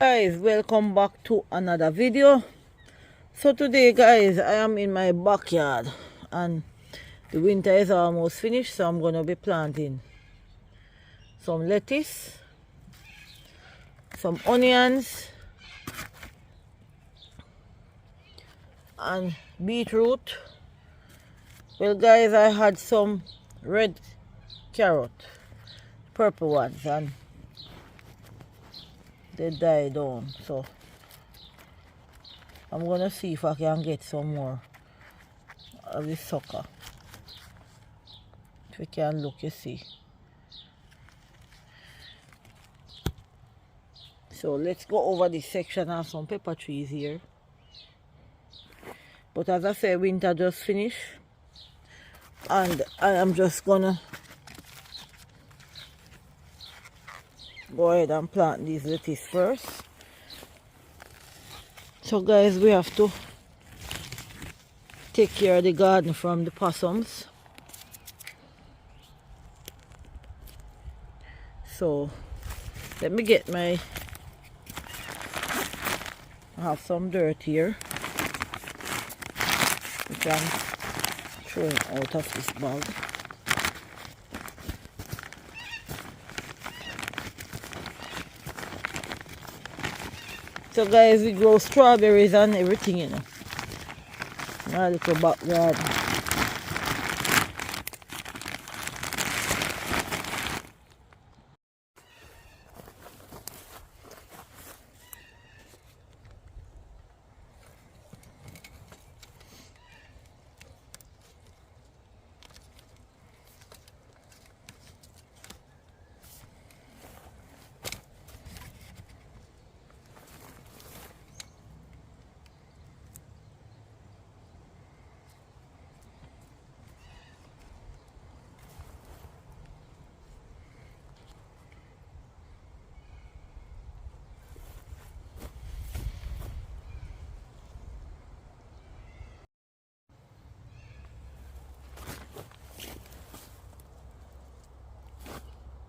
Guys, welcome back to another video. So today guys, I am in my backyard and the winter is almost finished, so I'm going to be planting some lettuce, some onions and beetroot. Well guys, I had some red carrot, purple ones, and they died down, so I'm gonna see if I can get some more of this sucker. If we can look, you see. So let's go over this section. I have some pepper trees here, but as I said, winter just finished and I am just gonna go ahead and plant these lettuce first. So guys, we have to take care of the garden from the possums. So let me get my, I have some dirt here which I'm throwing out of this bag. So guys, we grow strawberries and everything, you know, in our little back garden.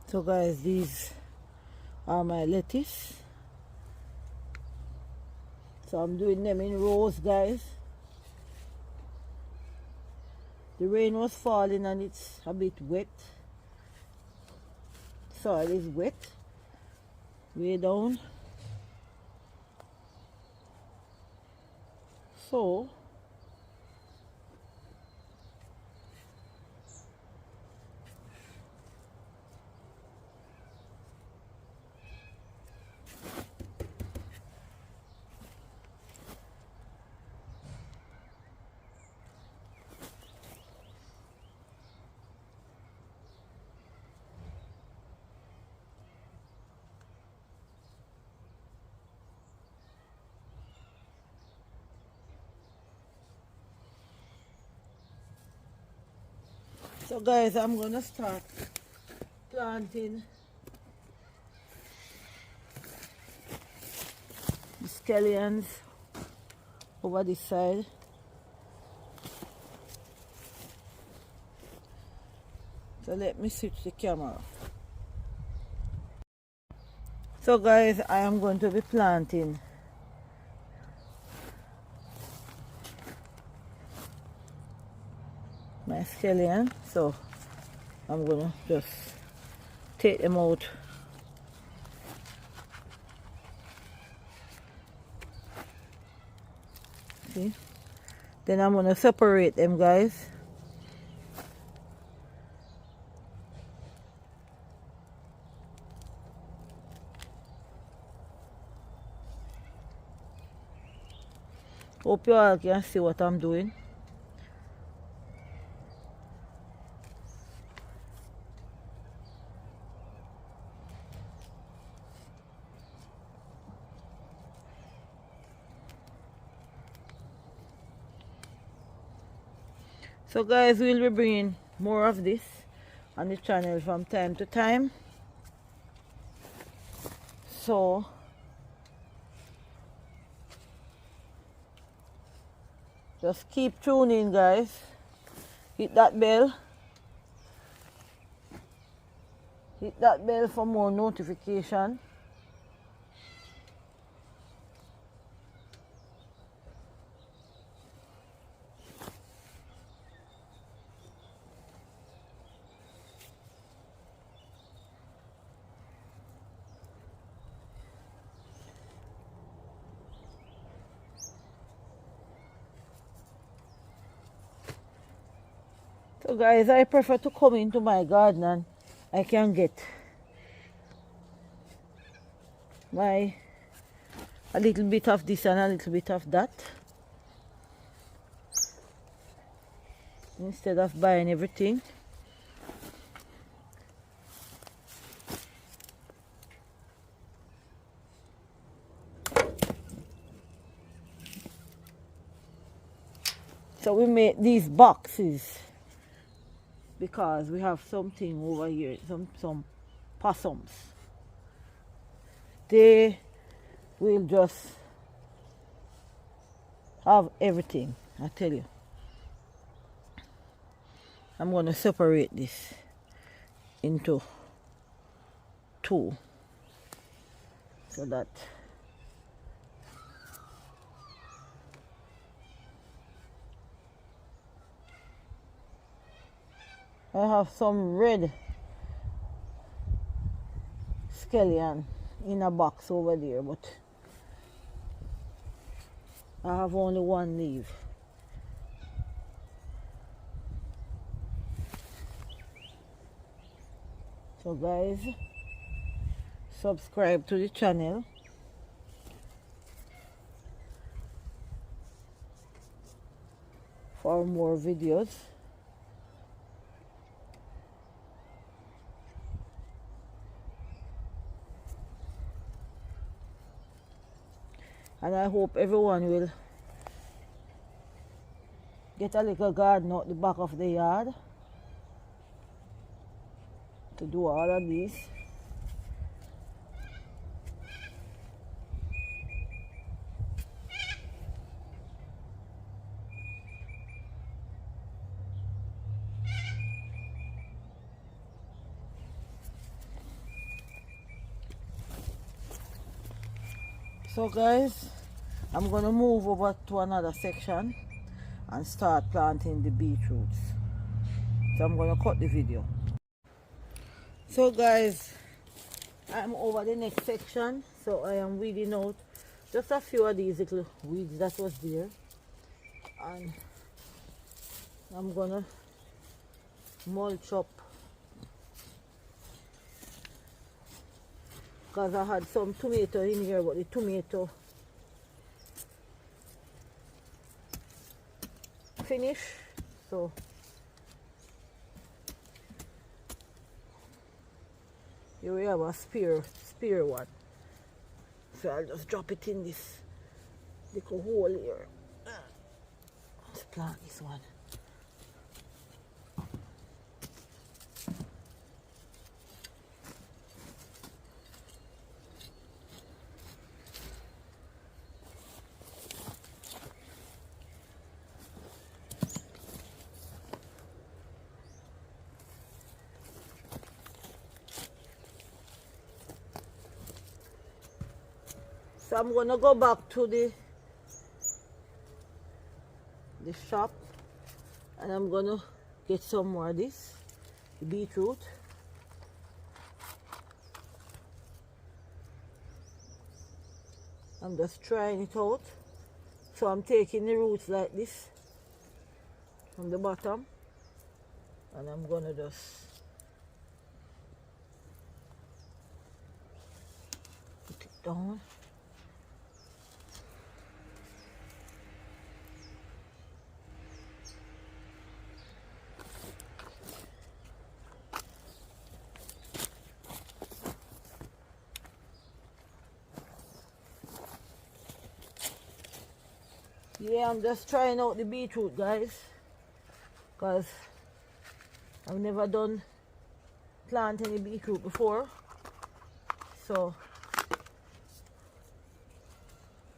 So guys, these are my lettuce. So I'm doing them in rows, guys. The rain was falling and it's a bit wet. Soil is wet way down. So guys, I'm gonna start planting the scallions over this side. So let me switch the camera. So guys, I am going to be planting my scallion. So I'm gonna just take them out. See? Then I'm gonna separate them, guys. Hope you all can see what I'm doing. So guys, we'll be bringing more of this on the channel from time to time. So just keep tuning, guys. Hit that bell. Hit that bell for more notification. So guys, I prefer to come into my garden and I can get a little bit of this and a little bit of that, instead of buying everything. So we made these boxes because we have something over here, some possums. They will just have everything, I tell you. I'm going to separate this into two so that I have some red scallion in a box over there, but I have only one leaf. So guys, subscribe to the channel. For more videos. And I hope everyone will get a little garden out the back of the yard to do all of these. So guys, I'm going to move over to another section and start planting the beetroots. So I'm going to cut the video. So guys, I'm over the next section. So I am weeding out just a few of these little weeds that was there. And I'm going to mulch up, because I had some tomato in here, but the tomato finish, so here we have a spear one, so I'll just drop it in this little hole here. Let's plant this one. So I'm gonna go back to the shop and I'm gonna get some more of this, the beetroot. I'm just trying it out. So I'm taking the roots like this from the bottom and I'm gonna just put it down. Yeah, I'm just trying out the beetroot, guys, because I've never done plant any beetroot before. So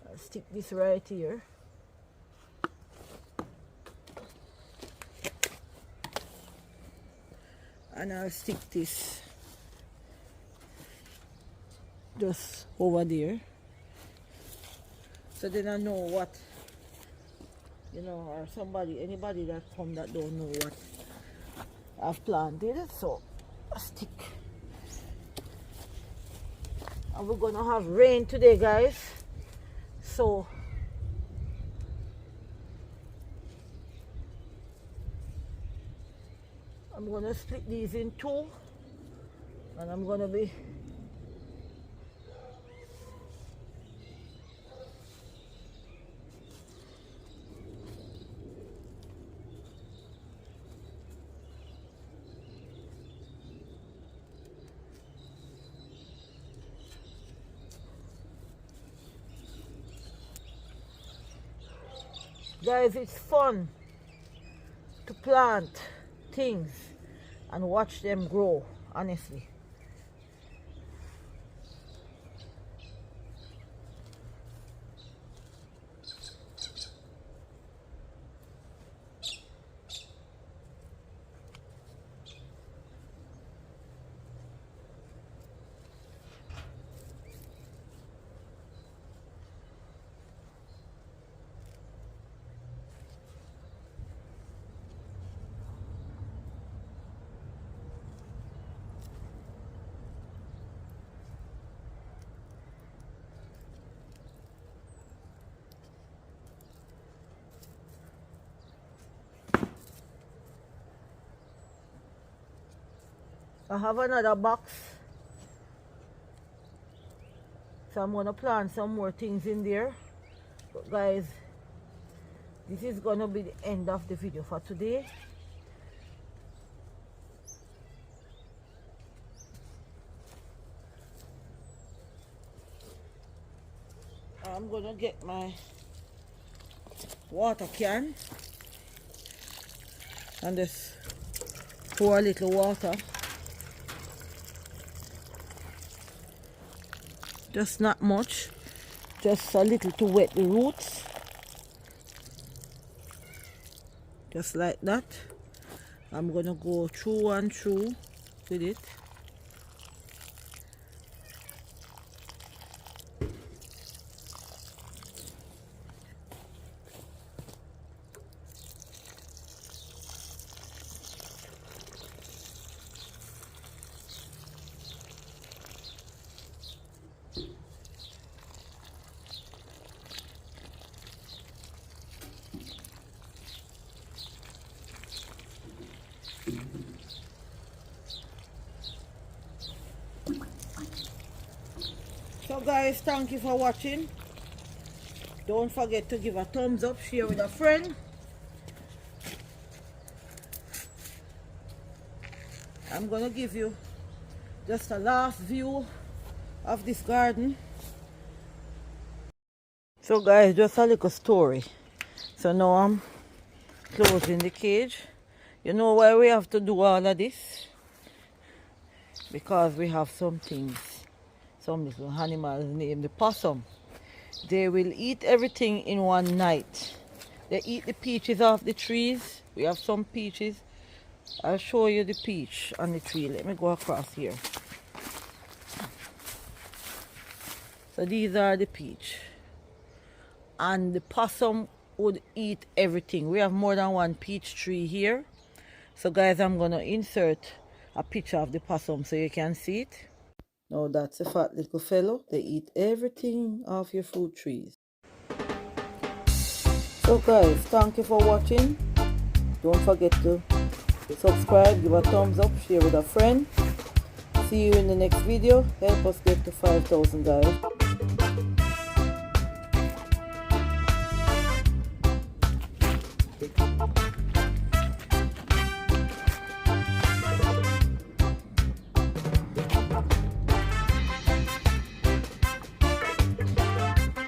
I'll stick this right here. And I'll stick this just over there. So then I know what, you know, or anybody that come that don't know what I've planted. So I stick. And we're gonna have rain today, guys. So I'm going to split these in two, and I'm going to be guys, it's fun to plant things and watch them grow, honestly. I have another box, so I'm going to plant some more things in there. But guys, this is going to be the end of the video for today. I'm going to get my water can and just pour a little water. Just not much, just a little to wet the roots, just like that. I'm gonna go through and through with it. So guys, thank you for watching. Don't forget to give a thumbs up, share with a friend. I'm gonna give you just a last view of this garden. So guys, just a little story. So now I'm closing the cage. You know why we have to do all of this? Because we have some things, some little animals named the possum. They will eat everything in one night. They eat the peaches off the trees. We have some peaches. I'll show you the peach on the tree. Let me go across here. So these are the peach. And the possum would eat everything. We have more than one peach tree here. So guys, I'm going to insert a picture of the possum so you can see it. Now that's a fat little fellow. They eat everything off your fruit trees. So guys, thank you for watching. Don't forget to subscribe, give a thumbs up, share with a friend. See you in the next video. Help us get to 5,000 guys.